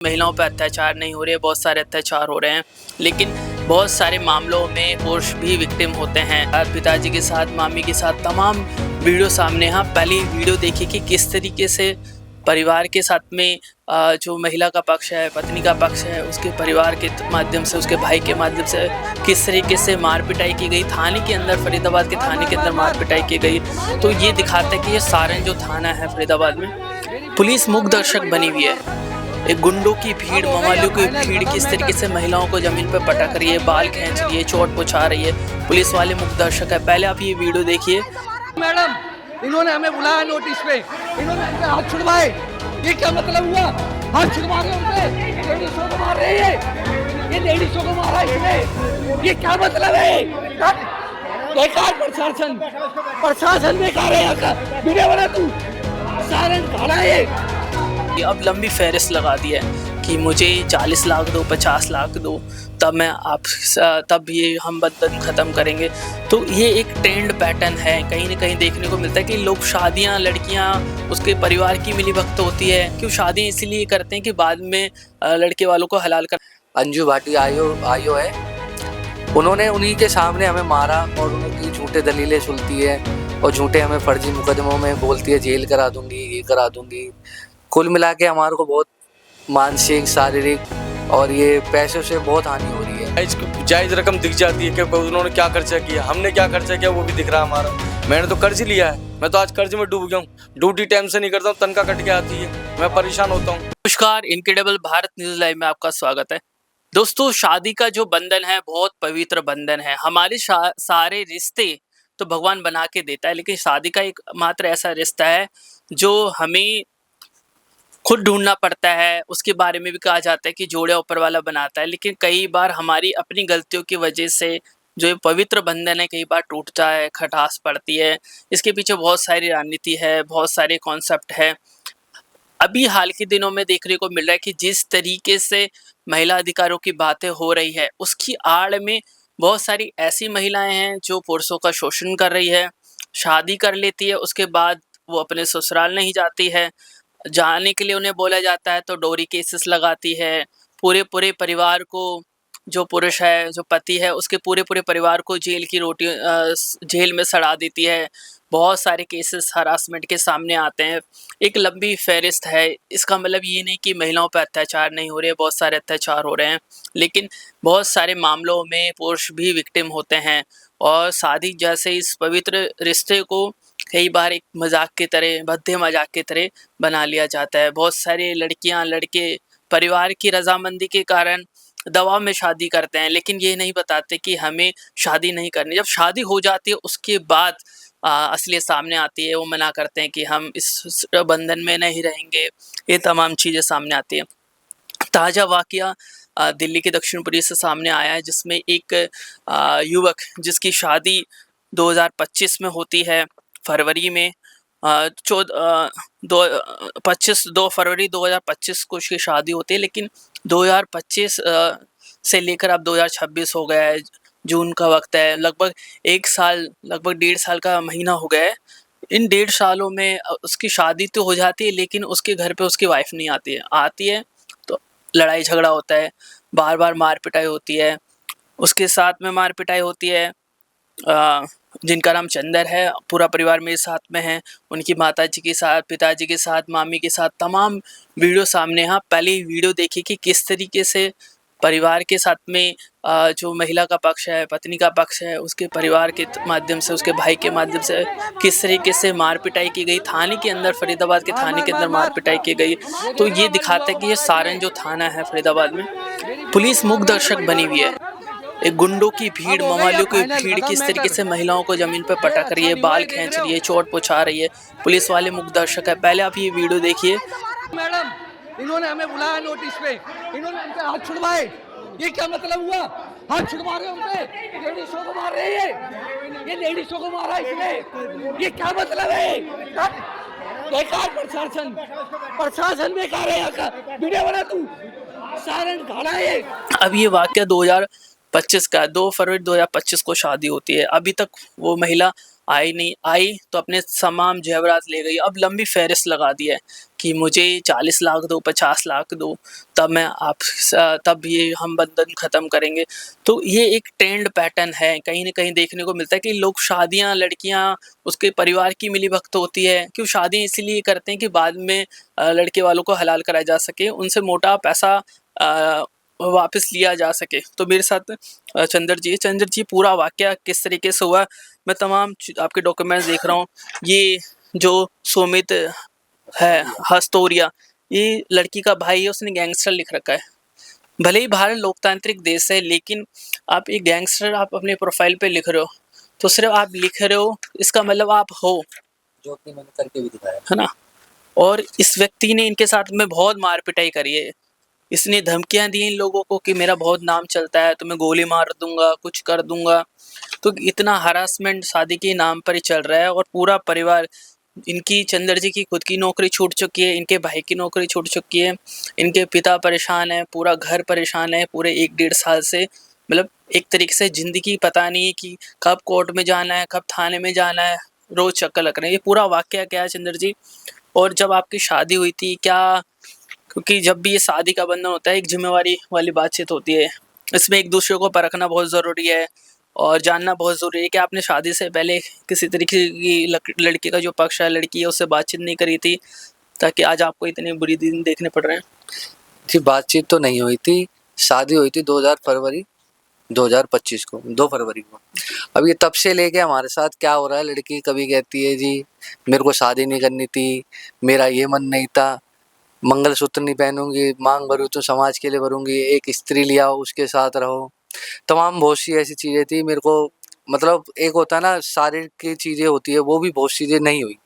महिलाओं पर अत्याचार नहीं हो रहे, बहुत सारे अत्याचार हो रहे हैं, लेकिन बहुत सारे मामलों में पुरुष भी विक्टिम होते हैं। पिताजी के साथ, मामी के साथ तमाम वीडियो सामने। हाँ, पहली वीडियो देखी कि किस तरीके से परिवार के साथ में जो महिला का पक्ष है, पत्नी का पक्ष है, उसके परिवार के माध्यम से, उसके भाई के माध्यम से किस तरीके से मार पिटाई की गई। थाने के अंदर, फरीदाबाद के थाने के अंदर मार पिटाई की गई। तो ये दिखाता है कि ये सारण जो थाना है फरीदाबाद में, पुलिस मूक दर्शक बनी हुई है। एक गुंडों की भीड़, मवालियों की भीड़ किस तरीके से महिलाओं को जमीन पर पटक रही है, बाल खींच रही है, चोट पहुंचा रही है। पुलिस वाले मुक्त दर्शक है। पहले आप ये वीडियो देखिए। मैडम, इन्होंने हमें बुलाया नोटिस पे, इन्होंने हमसे हाथ छुड़वाए। ये क्या मतलब हुआ? हाथ छुड़वा रहे हमसे, लेडीजों को मार रहे हैं, ये लेडीजों को मारा इसने। ये क्या मतलब है? बेकार प्रशासन, प्रशासन बेकार है। वीडियो बना तू, सारण खड़ा है। अब लंबी फहरिस्त लगा दी है कि मुझे 40 लाख दो, 50 लाख दो, तब ये हम बंधन खत्म करेंगे। तो ये एक ट्रेंड पैटर्न है, कहीं ना कहीं देखने को मिलता है कि लोग शादियां, लड़कियां, उसके परिवार की मिलीभगत होती है। क्यों शादियां इसीलिए करते हैं कि बाद में लड़के वालों को हलाल कर। अंजू भाटी आयो है, उन्होंने उन्हीं के सामने हमें मारा और उनकी झूठे दलीलें सुनती है और झूठे हमें फर्जी मुकदमों में बोलती है जेल करा दूंगी, ये करा दूंगी। कुल मिला के हमारे को बहुत मानसिक, शारीरिक और ये पैसों से बहुत हानि हो रही है। जायज रकम दिख जाती है कि उन्होंने क्या खर्चा किया, हमने क्या खर्चा किया वो भी दिख रहा है हमारा। मैंने तो कर्ज लिया है, मैं तो आज कर्ज में डूब गया हूँ। ड्यूटी टाइम से नहीं करता हूँ, तनख्वाह कट के आती है, मैं परेशान होता हूँ। नमस्कार, इनक्रेडिबल भारत न्यूज लाइव में आपका स्वागत है। दोस्तों, शादी का जो बंधन है बहुत पवित्र बंधन है। हमारे सारे रिश्ते तो भगवान बना के देता है, लेकिन शादी का एक मात्र ऐसा रिश्ता है जो हमें खुद ढूंढना पड़ता है। उसके बारे में भी कहा जाता है कि जोड़े ऊपर वाला बनाता है, लेकिन कई बार हमारी अपनी गलतियों की वजह से जो ये पवित्र बंधन है कई बार टूटता है, खटास पड़ती है। इसके पीछे बहुत सारी रणनीति है, बहुत सारे कॉन्सेप्ट है। अभी हाल के दिनों में देखने को मिल रहा है कि जिस तरीके से महिला अधिकारों की बातें हो रही है, उसकी आड़ में बहुत सारी ऐसी महिलाएं हैं जो पुरुषों का शोषण कर रही है। शादी कर लेती है, उसके बाद वो अपने ससुराल नहीं जाती है। जाने के लिए उन्हें बोला जाता है तो डोरी केसेस लगाती है। पूरे पूरे परिवार को, जो पुरुष है, जो पति है, उसके पूरे पूरे परिवार को जेल की रोटी जेल में सड़ा देती है। बहुत सारे केसेस हरासमेंट के सामने आते हैं। एक लंबी फहरिस्त है। इसका मतलब ये नहीं कि महिलाओं पर अत्याचार नहीं हो रहे, बहुत सारे अत्याचार हो रहे हैं, लेकिन बहुत सारे मामलों में पुरुष भी विक्टिम होते हैं। और शादी जैसे इस पवित्र रिश्ते को कई बार एक मजाक की तरह, भद्दे मजाक की तरह बना लिया जाता है। बहुत सारे लड़कियां, लड़के परिवार की रजामंदी के कारण दबाव में शादी करते हैं, लेकिन ये नहीं बताते कि हमें शादी नहीं करनी। जब शादी हो जाती है उसके बाद असलियत सामने आती है। वो मना करते हैं कि हम इस बंधन में नहीं रहेंगे। ये तमाम चीज़ें सामने आती है। ताज़ा वाकया दिल्ली के दक्षिणपुरी से सामने आया है, जिसमें एक युवक जिसकी शादी 2025 में होती है, फरवरी में 2 फरवरी 2025 को उसकी शादी होती है, लेकिन 2025 से लेकर अब 2026 हो गया है। जून का वक्त है, लगभग 1 साल, लगभग 1.5 साल का महीना हो गया है। इन 1.5 सालों में उसकी शादी तो हो जाती है, लेकिन उसके घर पे उसकी वाइफ नहीं आती है तो लड़ाई झगड़ा होता है, बार बार मार पिटाई होती है। उसके साथ में मार पिटाई होती है जिनका नाम चंदर है। पूरा परिवार मेरे साथ में है, उनकी माताजी के साथ, पिताजी के साथ, मामी के साथ तमाम वीडियो सामने। हाँ, पहले वीडियो देखी कि किस तरीके से परिवार के साथ में जो महिला का पक्ष है, पत्नी का पक्ष है, उसके परिवार के माध्यम से, उसके भाई के माध्यम से किस तरीके से मार पिटाई की गई। थाने के अंदर, फरीदाबाद के थाने के अंदर मार पिटाई की गई। तो ये दिखाता है कि ये सारण जो थाना है फरीदाबाद में, पुलिस मूक दर्शक बनी हुई है। एक गुंडों की भीड़, मवालियों की भीड़ किस तरीके से महिलाओं को जमीन पर पटक रही है, बाल खींच रही है, चोट पहुंचा रही है। पुलिस वाले मुक्त दर्शक है। पहले आप ये वीडियो देखिए। मैडम, इन्होंने हमें बुलाया नोटिस पे, इन्होंने हमसे हाथ छुड़वाए। ये क्या मतलब हुआ? हाथ छुड़वा रहे हमसे, लेडीजों को मार रहे हैं, ये लेडीजों को मारा इसने। ये क्या मतलब है? बेकार प्रशासन, प्रशासन बेकार है। वीडियो बना तू, सारण खड़ा है। अब ये वाकया 2025 का, 2 फरवरी 2025 को शादी होती है। अभी तक वो महिला आई नहीं, आई तो अपने तमाम ज़ेवरात ले गई। अब लंबी फ़हरिस्त लगा दी है कि मुझे 40 लाख दो, 50 लाख दो, तब मैं तब ये हम बंधन ख़त्म करेंगे। तो ये एक ट्रेंड पैटर्न है, कहीं न कहीं देखने को मिलता है कि लोग शादियाँ, लड़कियाँ, उसके परिवार की मिली-भगत होती है। क्यों शादियाँ इसीलिए करते हैं कि बाद में लड़के वालों को हलाल कराया जा सके, उनसे मोटा पैसा वापस लिया जा सके। तो मेरे साथ चंद्र जी पूरा वाक़या किस तरीके से हुआ, मैं तमाम आपके डॉक्यूमेंट्स देख रहा हूँ। ये जो सुमित है हस्तोरिया, ये लड़की का भाई है, उसने गैंगस्टर लिख रखा है। भले ही भारत लोकतांत्रिक देश है, लेकिन आप एक गैंगस्टर आप अपने प्रोफाइल पे लिख रहे हो, तो सिर्फ आप लिख रहे हो, इसका मतलब आप हो, जो कि मैंने करके भी दिखाया। है ना? और इस व्यक्ति ने इनके साथ में बहुत मार पिटाई करी है। इसने धमकियां दी इन लोगों को कि मेरा बहुत नाम चलता है, तो मैं गोली मार दूंगा, कुछ कर दूंगा। तो इतना हरासमेंट शादी के नाम पर ही चल रहा है, और पूरा परिवार, इनकी चंद्र जी की खुद की नौकरी छूट चुकी है, इनके भाई की नौकरी छूट चुकी है, इनके पिता परेशान है, पूरा घर परेशान है, पूरे 1 डेढ़ साल से। मतलब एक तरीके से ज़िंदगी पता नहीं है कि कब कोर्ट में जाना है, कब थाने में जाना है, रोज़ चक्कर लग रहे हैं। ये पूरा वाक़या क्या है चंद्र जी? और जब आपकी शादी हुई थी क्या, क्योंकि जब भी ये शादी का बंधन होता है, एक ज़िम्मेवारी वाली बातचीत होती है। इसमें एक-दूसरे को परखना बहुत ज़रूरी है और जानना बहुत ज़रूरी है कि आपने शादी से पहले किसी तरीके की लड़की का जो पक्ष है, लड़की है, उससे बातचीत नहीं करी थी, ताकि आज आपको इतने बुरे दिन देखने पड़ रहे हैं। जी, बातचीत तो नहीं हुई थी, शादी हुई थी 2000 फरवरी 2025 को, 2 फरवरी को। अब ये तब से लेके हमारे साथ क्या हो रहा है, लड़की कभी कहती है जी मेरे को शादी नहीं करनी थी, मेरा ये मन नहीं था, मंगलसूत्र नहीं पहनूंगी, मांग भरूँ तो समाज के लिए भरूंगी, एक स्त्री ले आओ उसके साथ रहो, तमाम बहुत सी ऐसी चीज़ें थी। मेरे को मतलब एक होता है ना शारीरिक की चीज़ें होती है, वो भी बहुत चीज़ें नहीं हुई।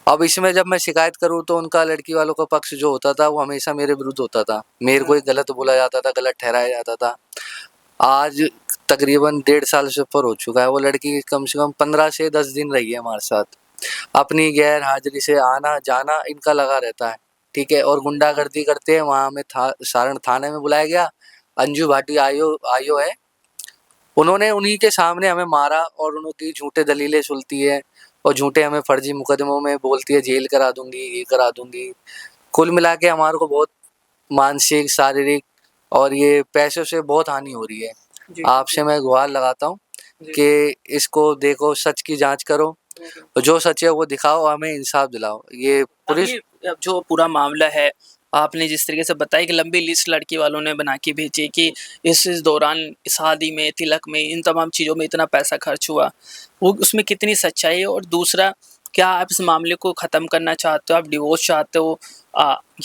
अब इसमें जब मैं शिकायत करूँ तो उनका लड़की वालों का पक्ष जो होता था वो हमेशा मेरे विरुद्ध होता था, मेरे को ही गलत बोला जाता था, गलत ठहराया जाता था। आज तकरीबन 1.5 साल से ऊपर हो चुका है, वो लड़की कम से कम 15 से 10 दिन रही है हमारे साथ। अपनी गैर हाजिरी से आना जाना इनका लगा रहता है, ठीक है। और गुंडागर्दी करते हैं, वहाँ हमें सारण थाने में बुलाया गया। अंजू भाटी आयो आयो है, उन्होंने उन्हीं के सामने हमें मारा और उनकी झूठे दलीलें सुनती है और झूठे हमें फर्जी मुकदमों में बोलती है जेल करा दूंगी, ये करा दूंगी। कुल मिला के हमारे को बहुत मानसिक, शारीरिक और ये पैसों से बहुत हानि हो रही है। आपसे मैं गुहार लगाता हूँ कि इसको देखो, सच की जांच करो, जो सच है वो दिखाओ, हमें इंसाफ दिलाओ। ये पुलिस अब जो पूरा मामला है, आपने जिस तरीके से बताया कि लंबी लिस्ट लड़की वालों ने बना के भेजी कि इस दौरान शादी में, तिलक में, इन तमाम चीज़ों में इतना पैसा खर्च हुआ, वो उसमें कितनी सच्चाई है? और दूसरा, क्या आप इस मामले को ख़त्म करना चाहते हो, आप डिवोर्स चाहते हो,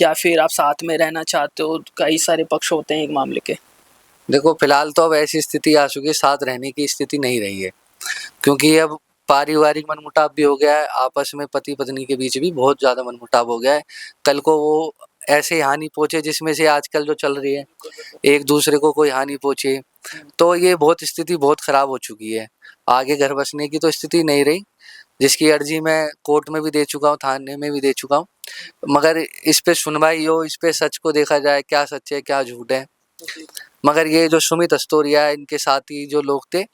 या फिर आप साथ में रहना चाहते हो? कई सारे पक्ष होते हैं एक मामले के। देखो, फिलहाल तो अब ऐसी स्थिति आ चुकी है, साथ रहने की स्थिति नहीं रही है, क्योंकि अब पारिवारिक मनमुटाव भी हो गया है, आपस में पति पत्नी के बीच भी बहुत ज़्यादा मनमुटाव हो गया है। कल को वो ऐसे हानि पहुँचे जिसमें से आजकल जो चल रही है, एक दूसरे को कोई हानि पहुँचे, तो ये बहुत स्थिति बहुत ख़राब हो चुकी है। आगे घर बसने की तो स्थिति नहीं रही, जिसकी अर्जी मैं कोर्ट में भी दे चुका हूँ, थाने में भी दे चुका हूँ, मगर इस पे सुनवाई हो, इस पे सच को देखा जाए, क्या सच है क्या झूठ है। मगर ये जो सुमित हस्तोरिया है, इनके साथी जो लोग थे,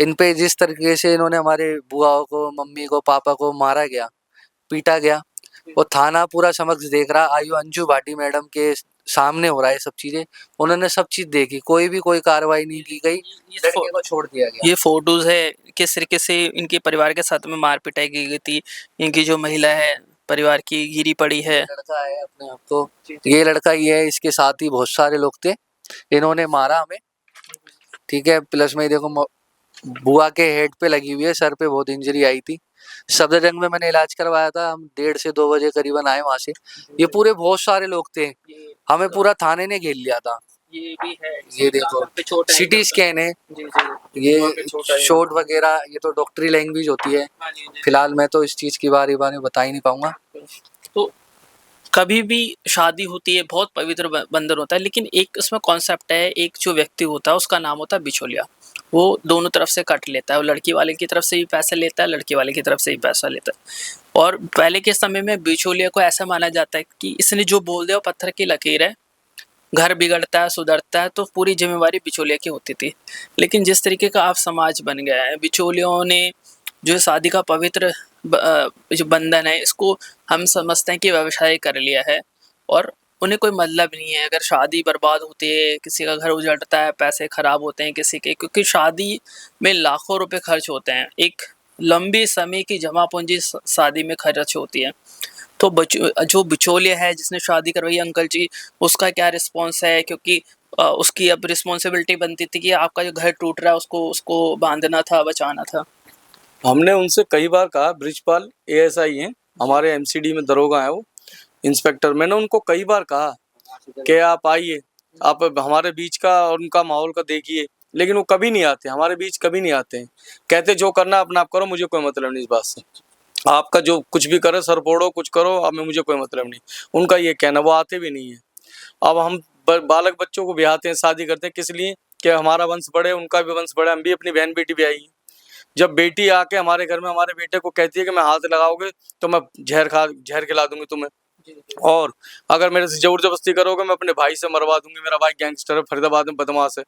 इन पे जिस तरीके से इन्होंने हमारे बुआओं को, मम्मी को, पापा को मारा गया, पीटा गया, वो थाना पूरा समक्ष देख रहा। आयु अंजू भाटी मैडम के सामने हो रहा है सब चीजें, उन्होंने सब चीज देखी, कोई कार्रवाई नहीं की गई, लड़के को छोड़ दिया गया। ये फोटोज है किस तरीके से इनके परिवार के साथ में मार पिटाई की गई थी, इनकी जो महिला है परिवार की गिरी पड़ी है। लड़का है अपने आप को, ये लड़का ही है, इसके साथ ही बहुत सारे लोग थे, इन्होंने मारा हमें, ठीक है। प्लस में देखो बुआ के हेड पे लगी हुई है, सर पे बहुत इंजरी आई थी। सफदरजंग में मैंने इलाज करवाया था, हम 1:30 से 2 बजे करीबन आए वहाँ से। ये पूरे बहुत सारे लोग थे, हमें पूरा थाने ने घेर लिया था। ये भी है, ये देखो सिटी स्कैन है, ये चोट वगैरह, ये तो डॉक्टरी लैंग्वेज होती है। फिलहाल मैं तो इस चीज़ के बारे में बता ही नहीं पाऊंगा। तो कभी भी शादी होती है, बहुत पवित्र बंधन होता है, लेकिन एक उसमें कॉन्सेप्ट है, एक जो व्यक्ति होता है उसका नाम होता है बिचौलिया। वो दोनों तरफ से कट लेता है, वो लड़की वाले की तरफ से भी पैसा लेता है, लड़के वाले की तरफ से भी पैसा लेता है। और पहले के समय में बिचौलिया को ऐसा माना जाता है कि इसने जो बोल दिया वो पत्थर की लकीर है, घर बिगड़ता है, सुधरता है, तो पूरी जिम्मेवारी बिचौलिया की होती थी। लेकिन जिस तरीके का आप समाज बन गया है, बिचौलियों ने जो शादी का पवित्र जो बंधन है इसको हम समझते हैं कि व्यवसाय कर लिया है और उन्हें कोई मतलब नहीं है। अगर शादी बर्बाद होती है, किसी का घर उजड़ता है, पैसे खराब होते हैं किसी के, क्योंकि शादी में लाखों रुपए खर्च होते हैं। एक लंबी समय की जमा पूंजी शादी में खर्च होती है। तो जो बिचौलिया है जिसने शादी करवाई अंकल जी, उसका क्या रिस्पॉन्स है? क्योंकि उसकी अब रिस्पॉन्सिबिलिटी बनती थी कि आपका जो घर टूट रहा है उसको उसको बांधना था, बचाना था। हमने उनसे कई बार कहा, ब्रिजपाल एएसआई हैं हमारे, एमसीडी में दरोगा है वो, इंस्पेक्टर। मैंने उनको कई बार कहा कि आप आइए, आप हमारे बीच का और उनका माहौल का देखिए, लेकिन वो कभी नहीं आते हमारे बीच, कभी नहीं आते हैं। कहते जो करना अपना आप करो, मुझे कोई मतलब नहीं इस बात से, आपका जो कुछ भी करे सर फोड़ो, कुछ करो, अब मुझे कोई मतलब नहीं, उनका ये कहना। वो आते भी नहीं है। अब हम बालक बच्चों को ब्याहते हैं, शादी करते हैं, किस लिए? कि हमारा वंश बढ़े, उनका भी वंश बढ़े। हम भी अपनी बहन बेटी ब्याही है। जब बेटी आके हमारे घर में हमारे बेटे को कहती है कि मैं हाथ लगाओगे तो मैं जहर खिला दूंगी तुम्हें, और अगर मेरे से जोर जबरदस्ती करोगे मैं अपने भाई से मरवा दूंगी, मेरा भाई गैंगस्टर है, फरीदाबाद में बदमाश है,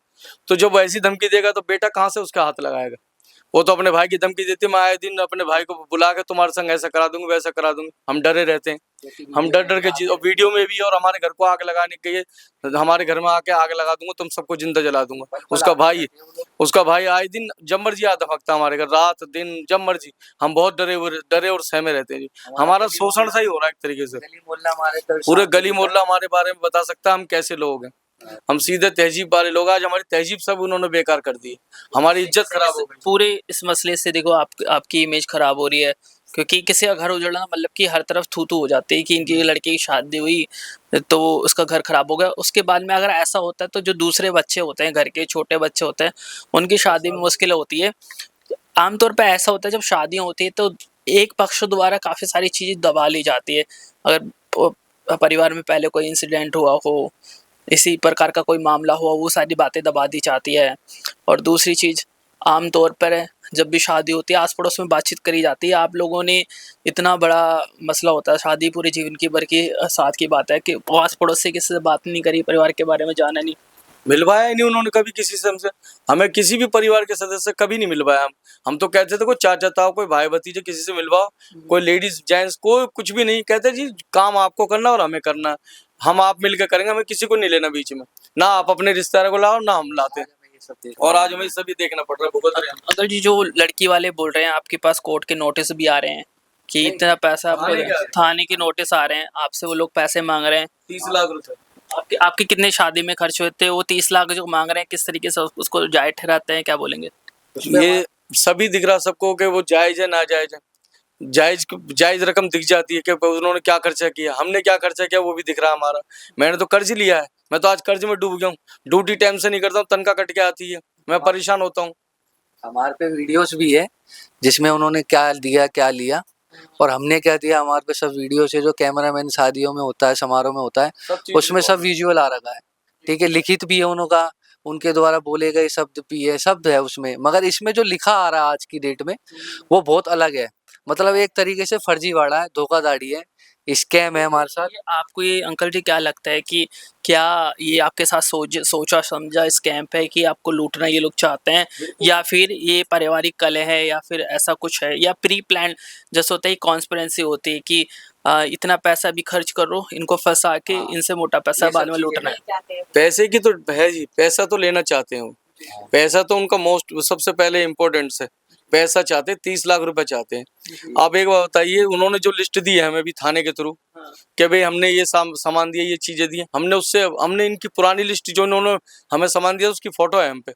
तो जब वो ऐसी धमकी देगा तो बेटा कहाँ से उसका हाथ लगाएगा? वो तो अपने भाई की धमकी देती है, मैं आए दिन अपने भाई को बुला के तुम्हारे संग ऐसा करा दूंगी, वैसा करा दूंगी। हम डरे रहते हैं, हम डर डर के और वीडियो में भी, और हमारे घर को आग लगाने के लिए, हमारे घर में आके आग लगा दूंगा, तुम सबको जिंदा जला दूंगा। उसका भाई आए दिन जब मर्जी आ धमकता हमारे घर, रात दिन जब मर्जी। हम बहुत डरे और सहमे रहते हैं जी। हमारा शोषण सही हो रहा है एक तरीके से। पूरे गली मोहल्ला हमारे बारे में बता सकता है हम कैसे लोग हैं। हम सीधे तहजीब वाले लोग। आज हमारी तहजीब सब उन्होंने बेकार कर दी, हमारी इज्जत खराब हो गई। पूरे इस मसले से देखो आपकी इमेज खराब हो रही है, क्योंकि किसी का घर उजड़ना मतलब कि हर तरफ थू-थू हो जाती है कि इनकी लड़की की शादी हुई तो उसका घर खराब हो गया। उसके बाद में अगर ऐसा होता है तो जो दूसरे बच्चे होते हैं, घर के छोटे बच्चे होते हैं, उनकी शादी में मुश्किल होती है। आमतौर पे ऐसा होता है जब शादियाँ होती है तो एक पक्ष द्वारा काफ़ी सारी चीज़ें दबा ली जाती है। अगर परिवार में पहले कोई इंसिडेंट हुआ हो, इसी प्रकार का कोई मामला हुआ, वो सारी बातें दबा दी जाती है। और दूसरी चीज़, आम तौर पर जब भी शादी होती है आस-पड़ोस में बातचीत करी जाती है। आप लोगों ने इतना बड़ा मसला होता है, शादी पूरे जीवन की भर की साथ की बात है कि आस-पड़ोस से किसी से बात नहीं करी, परिवार के बारे में जाना नहीं। मिलवाया ही नहीं उन्होंने कभी किसी से हमसे। हमें किसी भी परिवार के सदस्य से कभी नहीं मिलवाया। हम तो कहते थे कोई चाचा ताऊ, कोई भाई भतीजे, किसी से मिलवाओ, कोई लेडीज जेंट्स, कोई कुछ भी नहीं। कहते जी काम आपको करना और हमें करना है, हम आप मिलकर करेंगे, हमें किसी को नहीं लेना बीच में। ना आप अपने रिश्तेदारों को लाओ, ना हम लाते हैं। और आज हमें सभी देखना पड़ रहा है, भुगत रहे हैं। अंकल जी, जो लड़की वाले बोल रहे हैं आपके पास कोर्ट के नोटिस भी आ रहे हैं कि इतना पैसा आपको, थाने के नोटिस आ रहे हैं आपसे, वो लोग पैसे मांग रहे हैं 30 लाख रुपए। आपके कितने शादी में खर्च हुए थे? वो 30 लाख जो मांग रहे हैं, किस तरीके से उसको जायज ठहराते हैं, क्या बोलेंगे? ये सभी दिख रहा सबको कि वो जायज है, नाजायज है। जायज रकम दिख जाती है कि उन्होंने क्या खर्चा किया, हमने क्या खर्चा किया वो भी दिख रहा है हमारा। मैंने तो कर्ज लिया है, मैं तो आज कर्ज में डूब गया हूँ। ड्यूटी टाइम से नहीं करता हूँ, तनख्वाह कट के आती है, मैं परेशान होता हूँ। हमारे पे वीडियोस भी है जिसमें उन्होंने क्या दिया क्या लिया और हमने क्या दिया। हमारे पे सब वीडियोस है, जो कैमरामैन शादियों में होता है, समारोह में होता है, उसमें सब विजुअल आ रखा है। ठीक है, लिखित भी है उनका, उनके द्वारा बोले गए शब्द भी है, शब्द है उसमें। मगर इसमें जो लिखा आ रहा है आज की डेट में वो बहुत अलग है। मतलब एक तरीके से फर्जीवाड़ा है, धोखाधड़ी है, स्कैम है हमारे साथ। आपको ये अंकल जी क्या लगता है कि क्या ये आपके साथ सोचा समझा स्कैम है कि आपको लूटना ये लोग चाहते हैं, या फिर ये पारिवारिक कलह है, या फिर ऐसा कुछ है, या प्री प्लान जैसे होता है कॉन्स्पिरेंसी होती है कि इतना पैसा भी खर्च करो, इनको फंसा के इनसे मोटा पैसा बाद में लूटना है? पैसे की तो है जी, पैसा तो लेना चाहते हैं वो। पैसा तो उनका मोस्ट सबसे पहले इम्पोर्टेंट है। पैसा चाहते हैं, 30 लाख रुपए चाहते हैं। आप एक बात बताइए, उन्होंने जो लिस्ट दी है हमें भी थाने के थ्रू कि भाई हमने ये सामान दिया, ये चीजें दी, हमने इनकी पुरानी लिस्ट जो उन्होंने हमें सामान दिया उसकी फोटो है हम पे।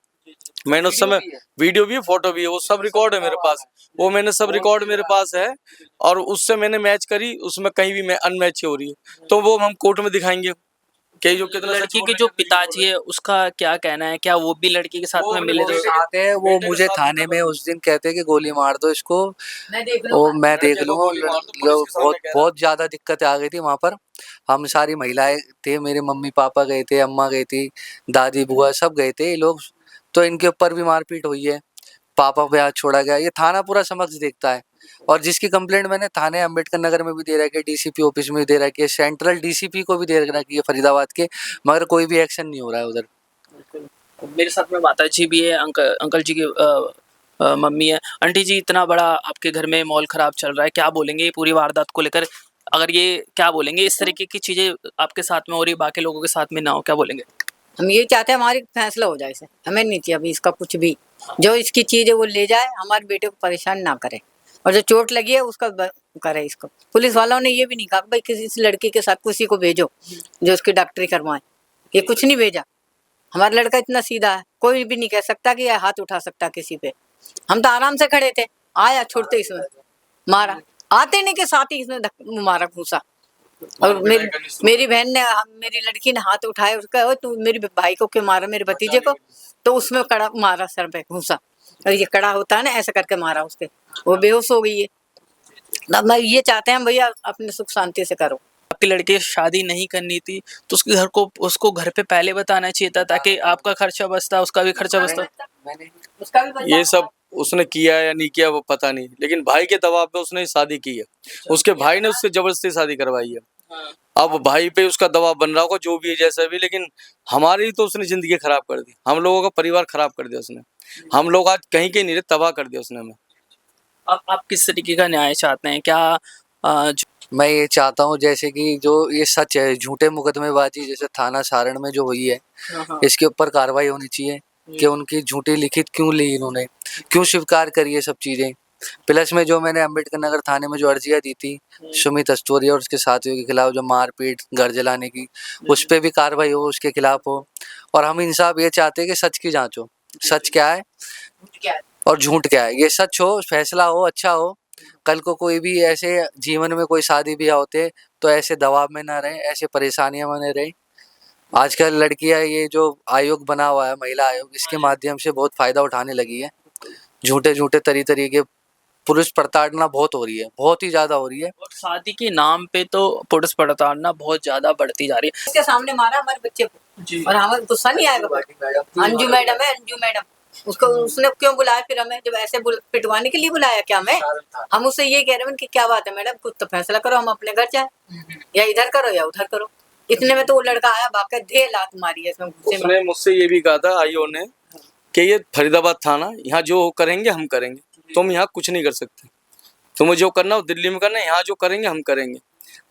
मैंने उस समय वीडियो भी है, फोटो भी है, वो सब रिकॉर्ड है मेरे पास। वो मैंने सब रिकॉर्ड मेरे पास है, और उससे मैंने मैच करी, उसमें कहीं भी अनमैच हो रही है तो वो हम कोर्ट में दिखाएंगे कि जो कितना लड़की के जो पिताजी है उसका क्या कहना है? क्या वो भी लड़की के साथ में मिले थे? आते हैं वो मुझे थाने में उस दिन कहते हैं कि गोली मार दो इसको, वो मैं देख लूंगा। बहुत ज्यादा दिक्कत आ गई थी वहां पर। हम सारी महिलाएं थे, मेरे मम्मी पापा गए थे, अम्मा गई थी, दादी बुआ सब गए थे ये लोग। तो इनके ऊपर भी मारपीट हुई है, पापा पे हाथ छोड़ा गया, ये थाना पूरा समक्ष देखता है। और जिसकी कंप्लेंट मैंने थाने अम्बेडकर नगर में भी दे रखी है, डीसीपी ऑफिस में भी दे रखी है, सेंट्रल डीसीपी को भी दे रखी है फरीदाबाद के, मगर कोई भी एक्शन नहीं हो रहा है उधर। मेरे साथ में माता जी भी है, अंकल जी की मम्मी है। आंटी जी, इतना बड़ा आपके घर में माहौल खराब चल रहा है, क्या बोलेंगे ये पूरी वारदात को लेकर? अगर ये क्या बोलेंगे, इस तरीके की चीजें आपके साथ में हो रही, बाकी लोगों के साथ में ना हो, क्या बोलेंगे? हम ये चाहते हैं हमारी फैसला हो जाए इसे, हमें नहीं चाहिए अभी इसका कुछ भी। जो इसकी चीज है वो ले जाए, हमारे बेटे को परेशान ना करे, और जो चोट लगी है उसका करे इसको। पुलिस वालों ने ये भी नहीं कहा भाई किसी इस लड़की के साथ किसी को भेजो जो उसकी डॉक्टरी करवाए, ये कुछ नहीं भेजा। हमारा लड़का इतना सीधा है, कोई भी नहीं कह सकता कि यह हाथ उठा सकता किसी पे। हम तो आराम से खड़े थे, आया छुड़ते इसमें मारा, आते नहीं के साथ ही इसने मारा घूसा। और मेरी बहन ने, मेरी लड़की ने हाथ उठाया, उसका ओ तू मेरे भाई को क्यों मारा, मेरे भतीजे को, तो उसमें कड़ा मारा सर पे घूसा, और ये कड़ा होता है ना ऐसे करके मारा उसके, वो बेहोश हो गई है। अब मैं ये चाहते हैं भैया अपने सुख शांति से करो। आपकी लड़की शादी नहीं करनी थी तो उसके घर को, उसको घर पे पहले बताना चाहिए था, ताकि आपका खर्चा बचता, उसका भी खर्चा बचता। उसका भी बच्चा ये सब उसने किया या नहीं किया वो पता नहीं, लेकिन भाई के दबाव पे उसने शादी की है। उसके भाई ने उससे जबरदस्ती शादी करवाई है। अब भाई पे उसका दबाव बन रहा होगा जो भी है जैसा भी, लेकिन हमारी तो उसने जिंदगी खराब कर दी, हम लोगों का परिवार खराब कर दिया उसने। हम लोग आज कहीं के नहीं रहे, तबाह कर दिया उसने हमें। अब आप किस तरीके का न्याय चाहते हैं? क्या मैं ये चाहता हूँ जैसे कि जो ये सच है, झूठे मुकदमेबाजी जैसे थाना सारण में जो हुई है, इसके ऊपर कार्रवाई होनी चाहिए कि उनकी झूठी लिखित क्यों ली, इन्होंने क्यों स्वीकार करी ये सब चीज़ें। प्लस में जो मैंने अम्बेडकर नगर थाने में जो अर्जियाँ दी थी सुमित अस्तोरिया और उसके साथियों के खिलाफ, जो मारपीट घर जलाने की, उस पर भी कार्रवाई हो, उसके खिलाफ हो। और हम इंसाफ ये चाहते हैं कि सच की जांच हो, सच क्या है और झूठ क्या है, ये सच हो, फैसला हो, अच्छा हो। कल को कोई भी ऐसे जीवन में कोई शादी ब्याह होते तो ऐसे दबाव में ना रहे, ऐसे परेशानियां में न रहे। आजकल लड़कियां ये जो आयोग बना हुआ है, महिला आयोग, इसके माध्यम से बहुत फायदा उठाने लगी है। झूठे झूठे तरीके पुरुष प्रताड़ना बहुत हो रही है, बहुत ही ज्यादा हो रही है। और शादी के नाम पे तो पुरुष प्रताड़ना बहुत ज्यादा बढ़ती जा रही इसके सामने मारा हमारे बच्चे को, और हमें गुस्सा नहीं आएगा। अंजू मैडम है, अंजू मैडम, उसको उसने क्यों बुलाया फिर हमें, जब ऐसे पिटवाने के लिए बुलाया क्या हमें? हम उससे ये कह रहे हैं कि क्या बात है मैडम, कुछ तो फैसला करो, हम अपने घर जाए, या इधर करो या उधर करो। इतने में तो वो लड़का आया, भाग कर ढेर लात मारी है इसमें घुसे में। उसने मुझसे ये भी कहा था आईओ ने कि ये फरीदाबाद थाना, यहाँ जो करेंगे हम करेंगे, तुम यहाँ कुछ नहीं कर सकते, तुम्हें जो करना हो दिल्ली में करना है, यहाँ जो करेंगे हम करेंगे,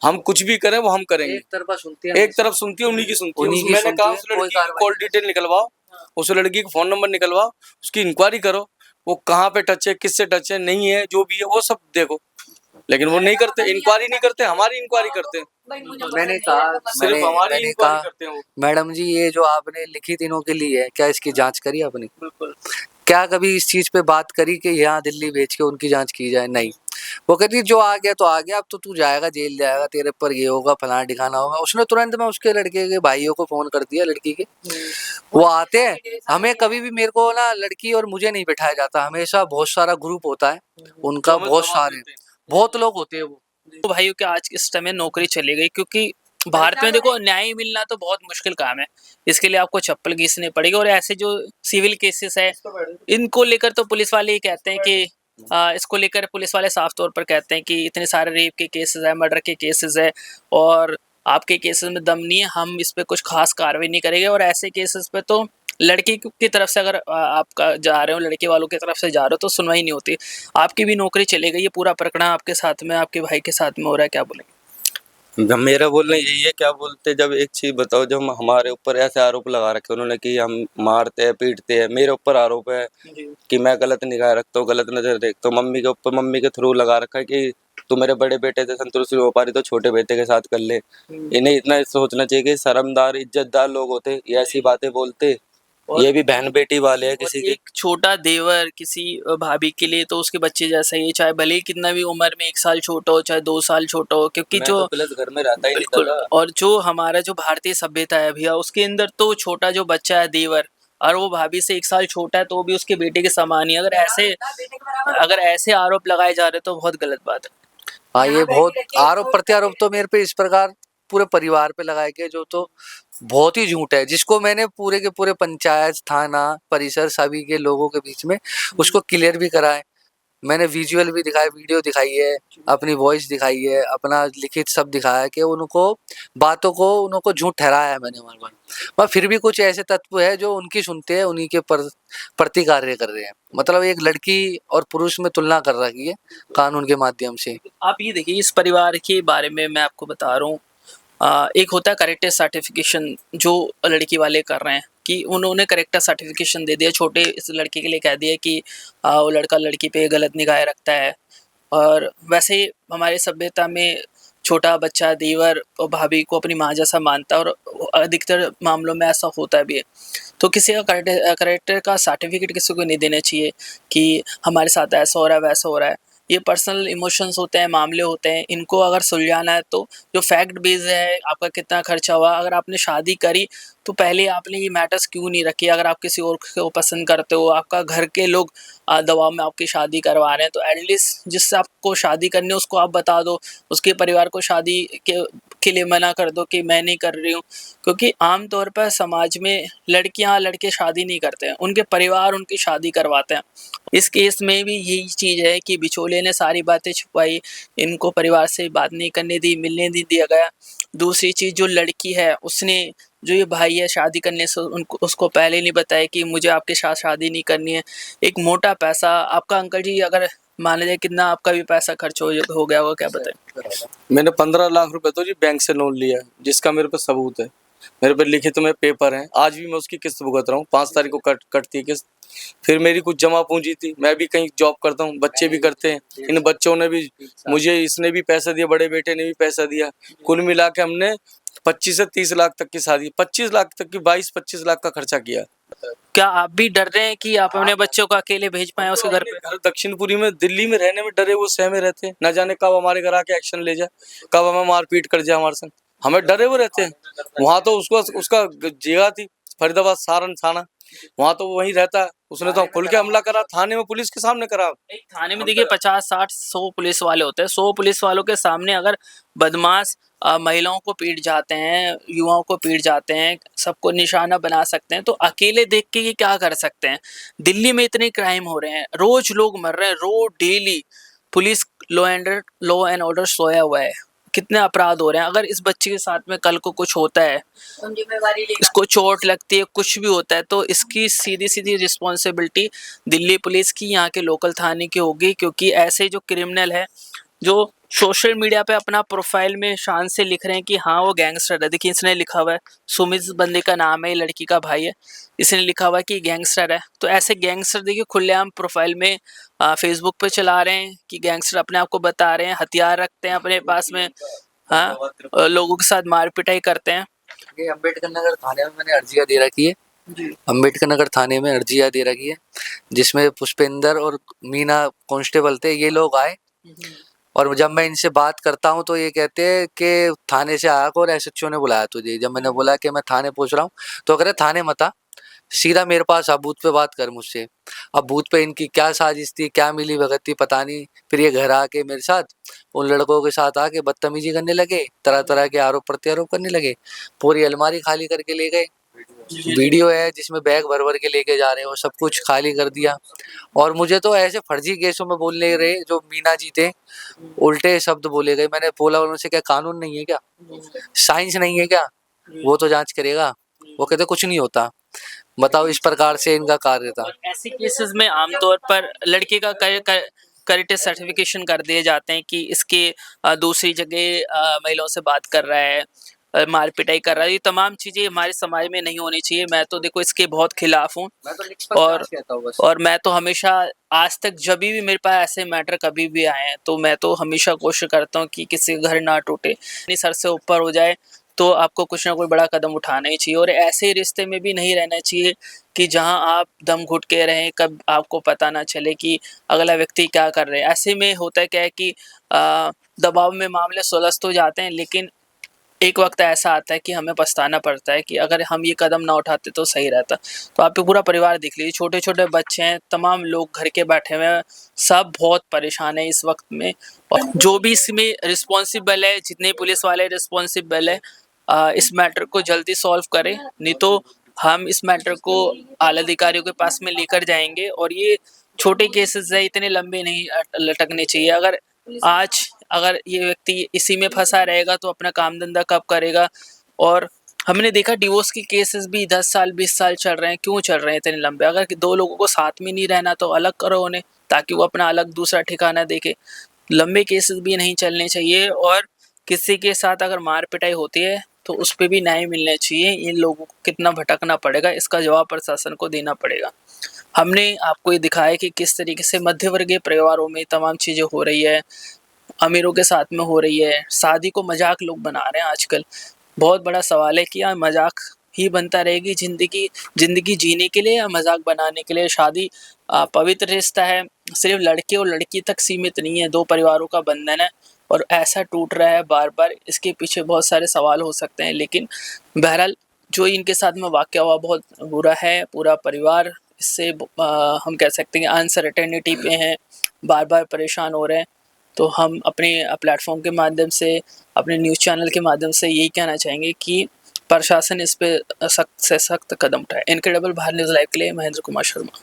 हम कुछ भी करें वो हम करेंगे। एक तरफा सुनती है, एक तरफ सुनती है, उन्हीं की सुनती है। उन्हीं की मैंने सुनती कहा है, उस कोई लड़की की कार्रवाई कॉल डिटेल निकलवाओ, उस लड़की का फोन नंबर निकलवाओ, उसकी इंक्वायरी करो, वो कहाँ पे टच है, किससे टच है, नहीं है, जो भी है वो सब देखो। लेकिन वो नहीं करते, इंक्वायरी नहीं करते, हमारी इंक्वायरी करते हैं, मैंने कहा, सिर्फ हमारी मैंने इंक्वायरी कहा करते हैं वो। मैडम जी ये जो आपने लिखित इनों के लिए है, क्या इसकी जांच करी आपने? बिल्कुल। क्या कभी इस चीज पे बात करी कि यहाँ दिल्ली भेज के उनकी जांच की जाए? नहीं। वो कहती जो आ गया तो आ गया, अब तो तू जाएगा, जेल जाएगा, तेरे पर ये होगा, फलाना ठिकाना होगा। उसने तुरंत में उसके लड़के के भाइयों को फोन कर दिया, लड़की के, वो आते हैं। हमें कभी भी, मेरे को ना लड़की और मुझे नहीं बिठाया जाता, हमेशा बहुत सारा ग्रुप होता है उनका, बहुत सारे, बहुत लोग होते हैं वो। तो भाइयों के आज इस समय नौकरी चली गई, क्योंकि भारत में देखो न्याय मिलना तो बहुत मुश्किल काम है, इसके लिए आपको चप्पल घिसनी पड़ेगी। और ऐसे जो सिविल केसेस है, इनको लेकर तो पुलिस वाले ये कहते हैं कि इसको लेकर पुलिस वाले साफ तौर पर कहते हैं कि इतने सारे रेप के केसेस है, मर्डर के केसेस है, और आपके केसेस में दम नहीं है, हम इस पे कुछ खास कार्रवाई नहीं करेंगे। और ऐसे केसेस पे तो लड़की की तरफ से अगर आपका जा रहे हो, लड़के वालों की तरफ से जा रहे हो, तो सुनवाई नहीं होती। आपकी भी नौकरी चली गई, ये पूरा प्रकरण आपके साथ में, आपके भाई के साथ में हो रहा है, क्या बोलेंगे? मेरा बोलना यही है, क्या बोलते, जब एक चीज बताओ, जब हमारे ऊपर ऐसे आरोप लगा रखे उन्होंने कि हम मारते हैं पीटते हैं, मेरे ऊपर आरोप है कि मैं गलत निगाह रखता हूँ, गलत नजर देखता हूँ, मम्मी के ऊपर, मम्मी के थ्रू लगा रखा है कि तू मेरे बड़े बेटे से संतुष्ट नहीं हो पा रही तो छोटे बेटे के साथ कर ले। इन्हें इतना सोचना चाहिए कि शर्मदार इज्जतदार लोग होते ये ऐसी बातें बोलते, ये भी बहन बेटी वाले हैं किसी की। एक छोटा देवर किसी भाभी के लिए तो उसके बच्चे जैसा ही है, चाहे भले ही कितना भी उम्र में 1 साल छोटा हो, चाहे 2 साल छोटा हो, क्योंकि मैं जो तो प्लस घर में रहता ही नहीं बिल्कुल, था। और जो हमारा जो भारतीय सभ्यता है भैया, उसके अंदर तो छोटा जो बच्चा है देवर, और वो भाभी से 1 साल छोटा है तो भी उसके बेटे के समान ही। अगर ऐसे आरोप लगाए जा रहे तो बहुत गलत बात है। हाँ, ये बहुत आरोप प्रत्यारोप तो मेरे पे इस प्रकार पूरे परिवार पे लगाए गए, जो तो बहुत ही झूठ है, जिसको मैंने पूरे के पूरे पंचायत, थाना, परिसर, सभी के लोगों के बीच में उसको क्लियर भी कराए। मैंने विजुअल भी दिखाया, वीडियो दिखाई है, अपनी वॉइस दिखाई है, अपना लिखित सब दिखाया है कि उनको बातों को उनको झूठ ठहराया है मैंने बार बार। पर फिर भी कुछ ऐसे तत्व है जो उनकी सुनते हैं, उन्हीं के प्रति कार्य कर रहे हैं। मतलब एक लड़की और पुरुष में तुलना कर रखी है कानून के माध्यम से। आप ये देखिए, इस परिवार के बारे में मैं आपको बता रहा हूँ। एक होता है करेक्टर सर्टिफिकेशन, जो लड़की वाले कर रहे हैं कि उन्होंने करेक्टर सर्टिफिकेशन दे दिया, छोटे इस लड़के के लिए कह दिया कि वो लड़का लड़की पे गलत निगाह रखता है। और वैसे ही हमारे सभ्यता में छोटा बच्चा देवर और भाभी को अपनी माँ जैसा मानता है, और अधिकतर मामलों में ऐसा होता भी है। तो किसी का करेक्टर का सर्टिफिकेट किसी को नहीं देना चाहिए कि हमारे साथ ऐसा हो रहा है, वैसा हो रहा है। ये पर्सनल इमोशंस होते हैं, मामले होते हैं, इनको अगर सुलझाना है तो जो फैक्ट बेस्ड है, आपका कितना खर्चा हुआ, अगर आपने शादी करी तो पहले आपने ये मैटर्स क्यों नहीं रखे। अगर आप किसी और को पसंद करते हो, आपका घर के लोग दबाव में आपकी शादी करवा रहे हैं, तो एटलीस्ट जिससे आपको शादी करनी है उसको आप बता दो, उसके परिवार को शादी के लिए मना कर दो कि मैं नहीं कर रही हूँ। क्योंकि आम तौर पर समाज में लड़कियां लड़के शादी नहीं करते हैं, उनके परिवार उनकी शादी करवाते हैं। इस केस में भी यही चीज़ है कि बिचौलिए ने सारी बातें छुपाई, इनको परिवार से बात नहीं करने दी, मिलने नहीं दिया गया। दूसरी चीज़, जो लड़की है उसने, जो ये भाई है, शादी करने से उनको उसको पहले नहीं बताया कि मुझे आपके साथ शादी नहीं करनी है। एक मोटा पैसा आपका, अंकल जी अगर मान लीजिए कितना आपका भी पैसा खर्च हो गया होगा, क्या बताएं? मैंने 15 लाख रुपए तो जी बैंक से लोन लिया है, जिसका मेरे पे सबूत है, मेरे पे लिखित में पेपर है। आज भी मैं उसकी किस्त भुगत रहा हूँ, 5 तारीख को कटती है किस्त। फिर मेरी कुछ जमा पूंजी थी, मैं भी कहीं जॉब करता हूँ, बच्चे भी करते हैं, इन बच्चों ने भी मुझे, इसने भी पैसा दिया, बड़े बेटे ने भी पैसा दिया। कुल मिला के हमने 25 से 30 लाख तक की शादी, 25 लाख तक की, 22-25 लाख का खर्चा किया। क्या आप भी डर रहे हैं कि आप अपने बच्चों को अकेले भेज पाए उसके घर पे? घर दक्षिणपुरी में, दिल्ली में रहने में डरे, वो सहमे रहते हैं, न जाने कब हमारे घर आके एक्शन ले जाए, कब हमें मारपीट कर जाए हमारे संग, हमें डरे वो रहते हैं। वहां तो उसको उसका जगह थी फरीदाबाद, सारण थाना, वहां तो वो वहीं रहता है। उसने तो खुल के हमला करा, थाने में पुलिस के सामने करा। एक थाने में देखिए 50-60-100 पुलिस वाले होते हैं। 100 पुलिस वालों के सामने अगर बदमाश महिलाओं को पीट जाते हैं, युवाओं को पीट जाते हैं, सबको निशाना बना सकते हैं, तो अकेले देख के ये क्या कर सकते हैं? दिल्ली में इतने क्राइम हो रहे हैं, रोज लोग मर रहे हैं, रोज daily police law and order सोया हुआ है। कितने अपराध हो रहे हैं। अगर इस बच्चे के साथ में कल को कुछ होता है, इसको चोट लगती है, कुछ भी होता है, तो इसकी सीधी सीधी रिस्पॉन्सिबिलिटी दिल्ली पुलिस की, यहाँ के लोकल थाने की होगी। क्योंकि ऐसे जो क्रिमिनल है, जो सोशल मीडिया पे अपना प्रोफाइल में शान से लिख रहे हैं कि हाँ वो गैंगस्टर है। देखिए इसने लिखा हुआ है, सुमित बंदे का नाम है, लड़की का भाई है, इसने लिखा हुआ है कि गैंगस्टर है। तो ऐसे गैंगस्टर देखिए खुलेआम प्रोफाइल में फेसबुक पे चला रहे हैं कि गैंगस्टर अपने आप को बता रहे हैं, हथियार रखते हैं अपने पास में, हाँ, लोगों के साथ मार पिटाई करते हैं। ये अम्बेडकर नगर थाने में मैंने अर्जियां दे रखी है, अम्बेडकर नगर थाने में अर्जियां दे रखी है, जिसमें पुष्पेंद्र और मीना कांस्टेबल थे। ये लोग आए और जब मैं इनसे बात करता हूँ तो ये कहते हैं कि थाने से आया को और एसएचओ ने बुलाया तुझे। जब मैंने बोला कि मैं थाने पहुंच रहा हूँ, तो कह रहे थाने मत आ, सीधा मेरे पास आ, बूथ पे बात कर मुझसे। अब बूथ पे इनकी क्या साजिश थी, क्या मिली भगत थी, पता नहीं। फिर ये घर आके मेरे साथ उन लड़कों के साथ आके बदतमीजी करने लगे, तरह तरह के आरोप प्रत्यारोप करने लगे, पूरी अलमारी खाली करके ले गए। वीडियो है जिसमें बैग भर भर के लेके जा रहे हो, सब कुछ खाली कर दिया। और मुझे तो ऐसे फर्जी केसों में बोलने रहे, जो मीना जी थे, उल्टे शब्द बोले गए। मैंने बोला उनसे, क्या कानून नहीं है क्या, साइंस नहीं है क्या, वो तो जांच करेगा। वो कहते कुछ नहीं होता। बताओ, इस प्रकार से इनका कार्य था। ऐसे केसेस में आमतौर पर लड़के का करेक्टर सर्टिफिकेशन कर दिए जाते हैं कि इसके दूसरी जगह महिलाओं से बात कर रहा है, मार पिटाई कर रहा है। ये तमाम चीजें हमारे समाज में नहीं होनी चाहिए। मैं तो देखो इसके बहुत खिलाफ हूँ। और मैं तो हमेशा, आज तक जब भी मेरे पास ऐसे मैटर कभी भी आए हैं, तो मैं तो हमेशा कोशिश करता हूँ कि किसी का घर ना टूटे, अपनी सर से ऊपर हो जाए, तो आपको कुछ ना कोई बड़ा कदम उठाना ही चाहिए। और ऐसे रिश्ते में भी नहीं रहना चाहिए कि जहां आप दम घुट के रहें, कब आपको पता ना चले कि अगला व्यक्ति क्या कर रहे हैं। ऐसे में होता है क्या है कि दबाव में मामले सुलझ तो जाते हैं, लेकिन एक वक्त ऐसा आता है कि हमें पछताना पड़ता है कि अगर हम ये कदम ना उठाते तो सही रहता। तो आप पूरा परिवार देख लीजिए, छोटे छोटे बच्चे हैं, तमाम लोग घर के बैठे हुए हैं, सब बहुत परेशान है इस वक्त में। और जो भी इसमें रिस्पॉन्सिबल है, जितने पुलिस वाले रिस्पॉन्सिबल है, इस मैटर को जल्दी सॉल्व करें, नहीं तो हम इस मैटर को आला अधिकारियों के पास में लेकर जाएंगे। और ये छोटे केसेस है, इतने लंबे नहीं लटकने चाहिए। अगर ये व्यक्ति इसी में फंसा रहेगा तो अपना काम धंधा कब करेगा। और हमने देखा डिवोर्स के केसेस भी 10 साल 20 साल चल रहे हैं। क्यों चल रहे हैं इतने लंबे? अगर दो लोगों को साथ में नहीं रहना तो अलग करो उन्हें, ताकि वो अपना अलग दूसरा ठिकाना देखे। लंबे केसेस भी नहीं चलने चाहिए। और किसी के साथ अगर मार पिटाई होती है तो उस पे भी न्याय मिलना चाहिए। इन लोगों को कितना भटकना पड़ेगा, इसका जवाब प्रशासन को देना पड़ेगा। हमने आपको ये दिखाया कि किस तरीके से मध्यवर्गीय परिवारों में तमाम चीज़ें हो रही है, अमीरों के साथ में हो रही है। शादी को मजाक लोग बना रहे हैं आजकल। बहुत बड़ा सवाल है कि मजाक ही बनता रहेगी जिंदगी जीने के लिए या मजाक बनाने के लिए? शादी पवित्र रिश्ता है, सिर्फ लड़के और लड़की तक सीमित नहीं है, दो परिवारों का बंधन है और ऐसा टूट रहा है बार बार। इसके पीछे बहुत सारे सवाल हो सकते हैं, लेकिन बहरहाल जो इनके साथ में वाक़या हुआ बहुत बुरा है। पूरा परिवार इससे हम कह सकते हैं अनसर्टेनिटी पे हैं, बार बार परेशान हो रहे हैं। तो हम अपने प्लेटफॉर्म के माध्यम से, अपने न्यूज़ चैनल के माध्यम से यही कहना चाहेंगे कि प्रशासन इस पे सख्त से सख्त कदम उठाए। इनक्रेडिबल भारत न्यूज़ लाइव के लिए महेंद्र कुमार शर्मा।